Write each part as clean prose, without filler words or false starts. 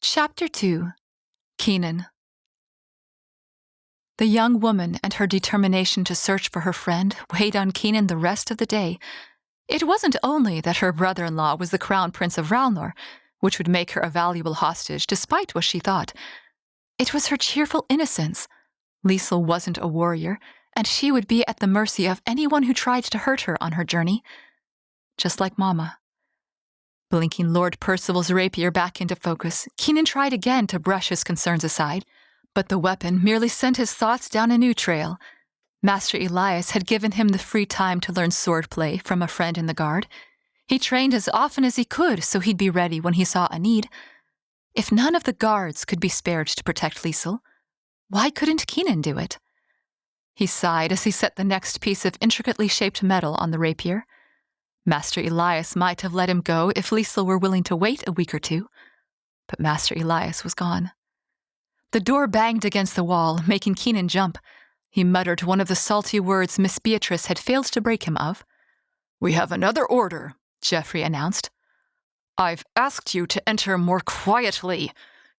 Chapter 2. Keenan. The young woman and her determination to search for her friend weighed on Keenan the rest of the day. It wasn't only that her brother-in-law was the crown prince of Ralnor, which would make her a valuable hostage despite what she thought. It was her cheerful innocence. Liesl wasn't a warrior, and she would be at the mercy of anyone who tried to hurt her on her journey. Just like Mama. Blinking Lord Percival's rapier back into focus, Keenan tried again to brush his concerns aside, but the weapon merely sent his thoughts down a new trail. Master Elias had given him the free time to learn swordplay from a friend in the guard. He trained as often as he could so he'd be ready when he saw a need. If none of the guards could be spared to protect Liesl, why couldn't Keenan do it? He sighed as he set the next piece of intricately shaped metal on the rapier. Master Elias might have let him go if Liesl were willing to wait a week or two, but Master Elias was gone. The door banged against the wall, making Keenan jump. He muttered one of the salty words Miss Beatrice had failed to break him of. "We have another order," Geoffrey announced. "I've asked you to enter more quietly,"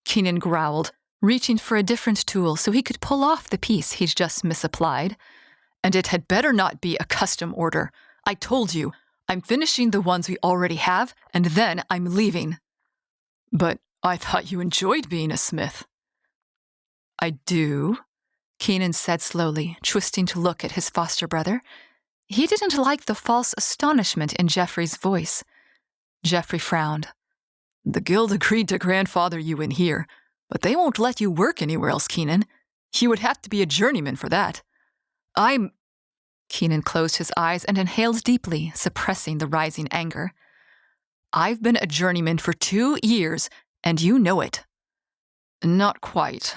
Keenan growled, reaching for a different tool so he could pull off the piece he'd just misapplied. "And it had better not be a custom order. I told you, I'm finishing the ones we already have, and then I'm leaving." "But I thought you enjoyed being a smith." "I do," Keenan said slowly, twisting to look at his foster brother. He didn't like the false astonishment in Geoffrey's voice. Geoffrey frowned. "The guild agreed to grandfather you in here, but they won't let you work anywhere else, Keenan. You would have to be a journeyman for that." Keenan closed his eyes and inhaled deeply, suppressing the rising anger. "I've been a journeyman for 2 years, and you know it." "Not quite."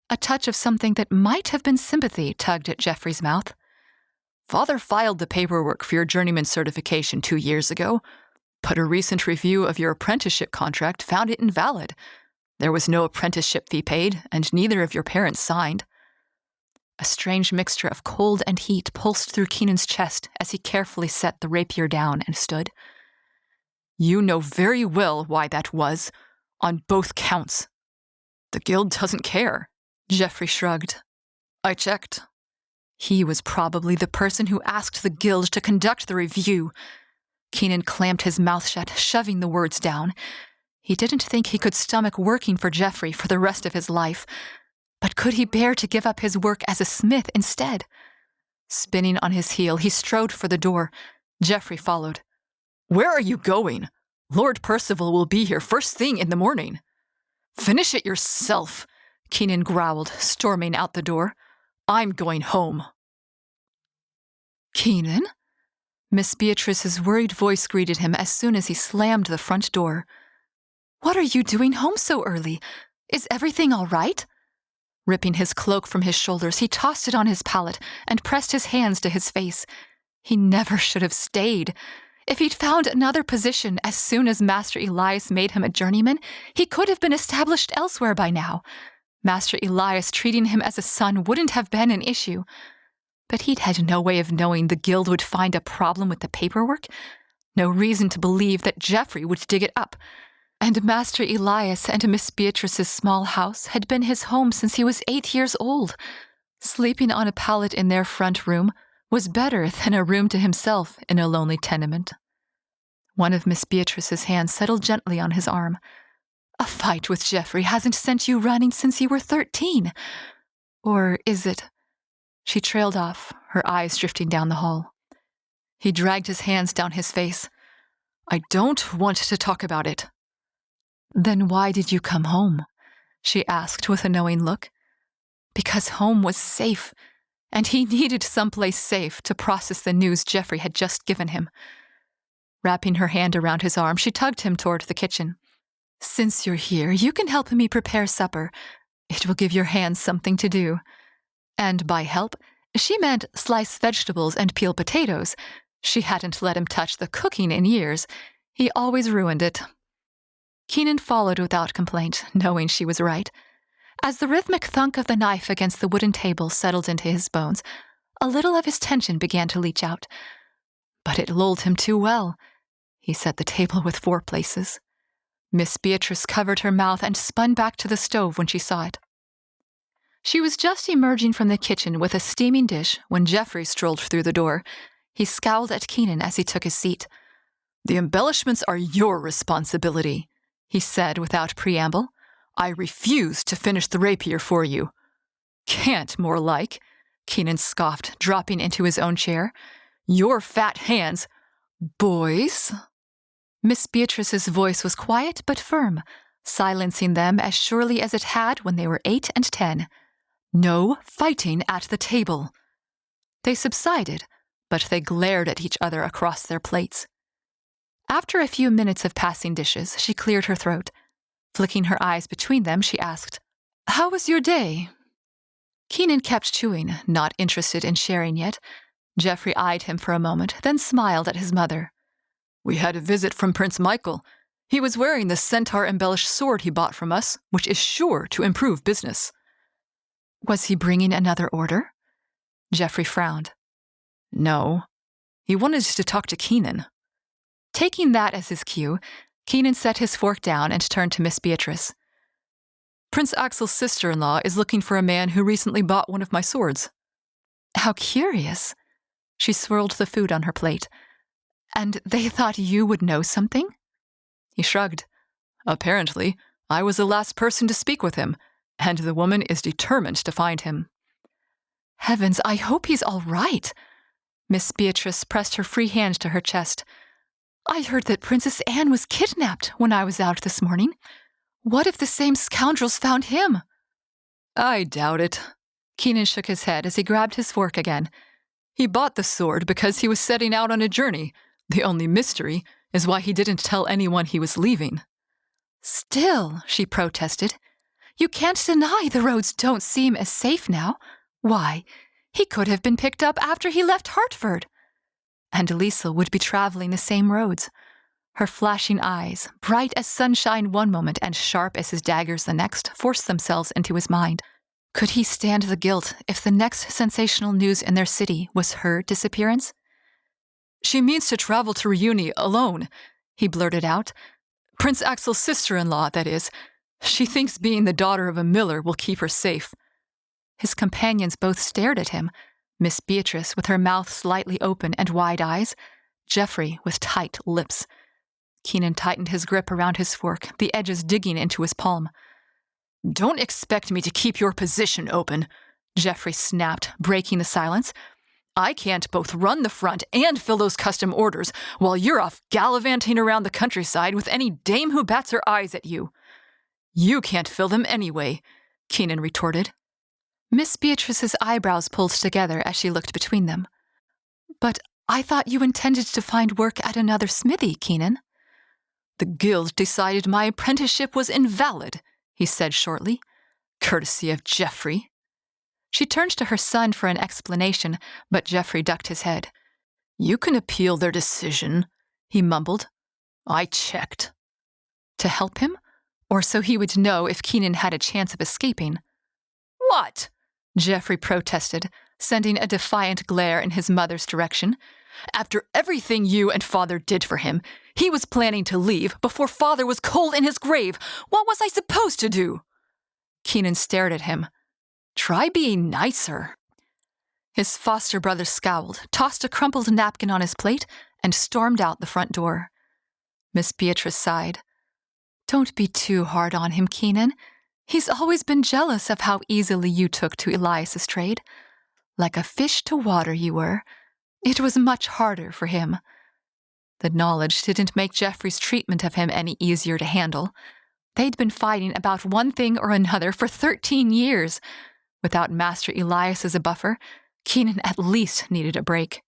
A touch of something that might have been sympathy tugged at Geoffrey's mouth. "Father filed the paperwork for your journeyman certification 2 years ago, but a recent review of your apprenticeship contract found it invalid. There was no apprenticeship fee paid, and neither of your parents signed." A strange mixture of cold and heat pulsed through Keenan's chest as he carefully set the rapier down and stood. "You know very well why that was, on both counts." "The guild doesn't care," Geoffrey shrugged. "I checked." He was probably the person who asked the guild to conduct the review. Keenan clamped his mouth shut, shoving the words down. He didn't think he could stomach working for Geoffrey for the rest of his life. But could he bear to give up his work as a smith instead? Spinning on his heel, he strode for the door. Geoffrey followed. "Where are you going? Lord Percival will be here first thing in the morning." "Finish it yourself," Keenan growled, storming out the door. "I'm going home." "Keenan?" Miss Beatrice's worried voice greeted him as soon as he slammed the front door. "What are you doing home so early? Is everything all right?" Ripping his cloak from his shoulders, he tossed it on his pallet and pressed his hands to his face. He never should have stayed. If he'd found another position as soon as Master Elias made him a journeyman, he could have been established elsewhere by now. Master Elias treating him as a son wouldn't have been an issue. But he'd had no way of knowing the guild would find a problem with the paperwork. No reason to believe that Geoffrey would dig it up. And Master Elias and Miss Beatrice's small house had been his home since he was 8 years old. Sleeping on a pallet in their front room was better than a room to himself in a lonely tenement. One of Miss Beatrice's hands settled gently on his arm. "A fight with Geoffrey hasn't sent you running since you were 13. Or is it?" She trailed off, her eyes drifting down the hall. He dragged his hands down his face. "I don't want to talk about it." "Then why did you come home?" she asked with a knowing look. Because home was safe, and he needed someplace safe to process the news Geoffrey had just given him. Wrapping her hand around his arm, she tugged him toward the kitchen. "Since you're here, you can help me prepare supper. It will give your hands something to do." And by help, she meant slice vegetables and peel potatoes. She hadn't let him touch the cooking in years. He always ruined it. Keenan followed without complaint, knowing she was right. As the rhythmic thunk of the knife against the wooden table settled into his bones, a little of his tension began to leach out. But it lulled him too well. He set the table with 4 places. Miss Beatrice covered her mouth and spun back to the stove when she saw it. She was just emerging from the kitchen with a steaming dish when Geoffrey strolled through the door. He scowled at Keenan as he took his seat. "The embellishments are your responsibility," he said without preamble. "I refuse to finish the rapier for you." "Can't, more like," Keenan scoffed, dropping into his own chair. "Your fat hands—" "Boys?" Miss Beatrice's voice was quiet but firm, silencing them as surely as it had when they were 8 and 10. "No fighting at the table." They subsided, but they glared at each other across their plates. After a few minutes of passing dishes, she cleared her throat. Flicking her eyes between them, she asked, "How was your day?" Keenan kept chewing, not interested in sharing yet. Geoffrey eyed him for a moment, then smiled at his mother. "We had a visit from Prince Michael. He was wearing the centaur-embellished sword he bought from us, which is sure to improve business." "Was he bringing another order?" Geoffrey frowned. "No. He wanted to talk to Keenan." Taking that as his cue, Keenan set his fork down and turned to Miss Beatrice. "Prince Axel's sister-in-law is looking for a man who recently bought one of my swords." "How curious." She swirled the food on her plate. "And they thought you would know something?" He shrugged. "Apparently, I was the last person to speak with him, and the woman is determined to find him." "Heavens, I hope he's all right." Miss Beatrice pressed her free hand to her chest. "I heard that Princess Anne was kidnapped when I was out this morning. What if the same scoundrels found him?" "I doubt it." Keenan shook his head as he grabbed his fork again. "He bought the sword because he was setting out on a journey. The only mystery is why he didn't tell anyone he was leaving." "Still," she protested, "you can't deny the roads don't seem as safe now. Why, he could have been picked up after he left Hartford." And Liesl would be traveling the same roads. Her flashing eyes, bright as sunshine one moment and sharp as his daggers the next, forced themselves into his mind. Could he stand the guilt if the next sensational news in their city was her disappearance? "She means to travel to Reuni alone," he blurted out. "Prince Axel's sister-in-law, that is. She thinks being the daughter of a miller will keep her safe." His companions both stared at him, Miss Beatrice with her mouth slightly open and wide eyes, Geoffrey with tight lips. Keenan tightened his grip around his fork, the edges digging into his palm. "Don't expect me to keep your position open," Geoffrey snapped, breaking the silence. "I can't both run the front and fill those custom orders while you're off gallivanting around the countryside with any dame who bats her eyes at you." "You can't fill them anyway," Keenan retorted. Miss Beatrice's eyebrows pulled together as she looked between them. "But I thought you intended to find work at another smithy, Keenan." "The guild decided my apprenticeship was invalid," he said shortly. "Courtesy of Geoffrey." She turned to her son for an explanation, but Geoffrey ducked his head. "You can appeal their decision," he mumbled. "I checked." To help him? Or so he would know if Keenan had a chance of escaping? "What?" Geoffrey protested, sending a defiant glare in his mother's direction. "After everything you and Father did for him, he was planning to leave before Father was cold in his grave. What was I supposed to do?" Keenan stared at him. "Try being nicer." His foster brother scowled, tossed a crumpled napkin on his plate, and stormed out the front door. Miss Beatrice sighed. "Don't be too hard on him, Keenan. He's always been jealous of how easily you took to Elias's trade. Like a fish to water you were. It was much harder for him." The knowledge didn't make Geoffrey's treatment of him any easier to handle. They'd been fighting about one thing or another for 13 years. Without Master Elias as a buffer, Keenan at least needed a break.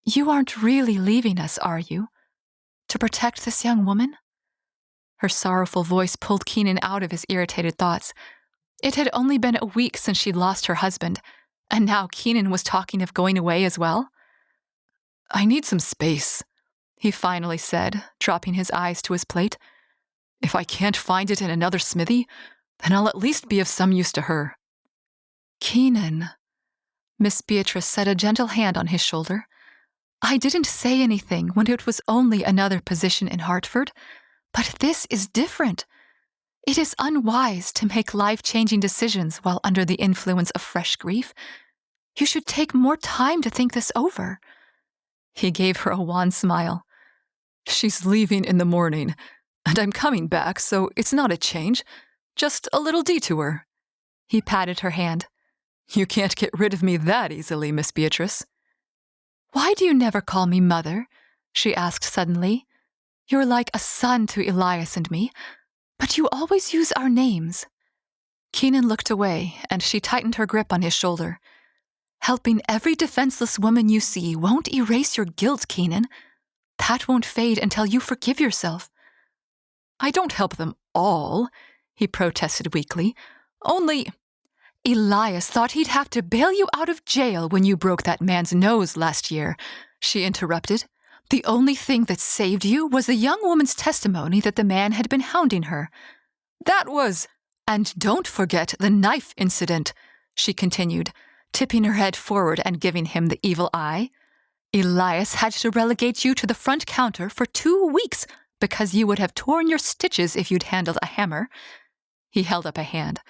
"You aren't really leaving us, are you? To protect this young woman?" Her sorrowful voice pulled Keenan out of his irritated thoughts. It had only been a week since she'd lost her husband, and now Keenan was talking of going away as well. "I need some space," he finally said, dropping his eyes to his plate. "If I can't find it in another smithy, then I'll at least be of some use to her." "Keenan," Miss Beatrice set a gentle hand on his shoulder. "I didn't say anything when it was only another position in Hartford, But this is different. It is unwise to make life-changing decisions while under the influence of fresh grief. You should take more time to think this over." He gave her a wan smile. "She's leaving in the morning, and I'm coming back, so it's not a change, just a little detour." He patted her hand. "You can't get rid of me that easily, Miss Beatrice." "Why do you never call me Mother?" she asked suddenly. "You're like a son to Elias and me, but you always use our names." Keenan looked away, and she tightened her grip on his shoulder. "Helping every defenseless woman you see won't erase your guilt, Keenan. That won't fade until you forgive yourself." "I don't help them all," he protested weakly. "Only—" "Elias thought he'd have to bail you out of jail when you broke that man's nose last year," she interrupted. "The only thing that saved you was the young woman's testimony that the man had been hounding her. That was— And don't forget the knife incident," she continued, tipping her head forward and giving him the evil eye. "Elias had to relegate you to the front counter for 2 weeks because you would have torn your stitches if you'd handled a hammer." He held up a hand.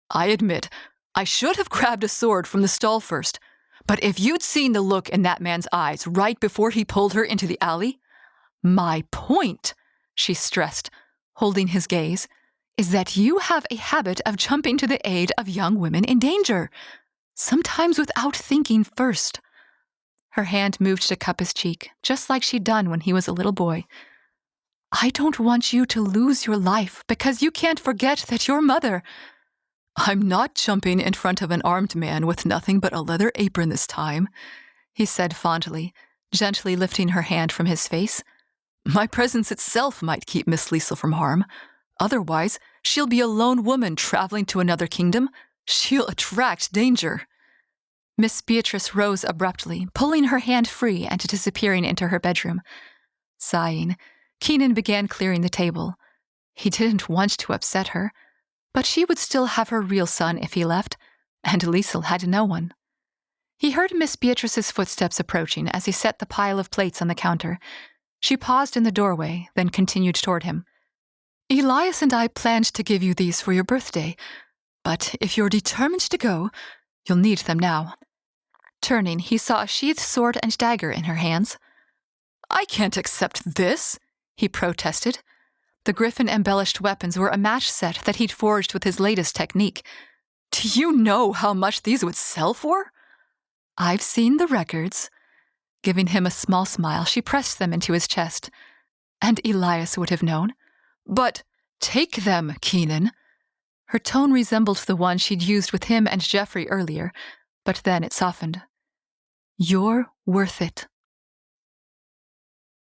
"I admit, I should have grabbed a sword from the stall first, but if you'd seen the look in that man's eyes right before he pulled her into the alley—" "My point," she stressed, holding his gaze, "is that you have a habit of jumping to the aid of young women in danger, sometimes without thinking first." Her hand moved to cup his cheek, just like she'd done when he was a little boy. "I don't want you to lose your life because you can't forget that you're Mother." "I'm not jumping in front of an armed man with nothing but a leather apron this time," he said fondly, gently lifting her hand from his face. "My presence itself might keep Miss Liesel from harm. Otherwise, she'll be a lone woman traveling to another kingdom. She'll attract danger." Miss Beatrice rose abruptly, pulling her hand free and disappearing into her bedroom. Sighing, Keenan began clearing the table. He didn't want to upset her, but she would still have her real son if he left, and Liesel had no one. He heard Miss Beatrice's footsteps approaching as he set the pile of plates on the counter. She paused in the doorway, then continued toward him. "Elias and I planned to give you these for your birthday, but if you're determined to go, you'll need them now." Turning, he saw a sheathed sword and dagger in her hands. "I can't accept this," he protested. The griffin-embellished weapons were a match set that he'd forged with his latest technique. "Do you know how much these would sell for?" "I've seen the records." Giving him a small smile, she pressed them into his chest. "And Elias would have known." "But take them, Keenan." Her tone resembled the one she'd used with him and Jeffrey earlier, but then it softened. "You're worth it."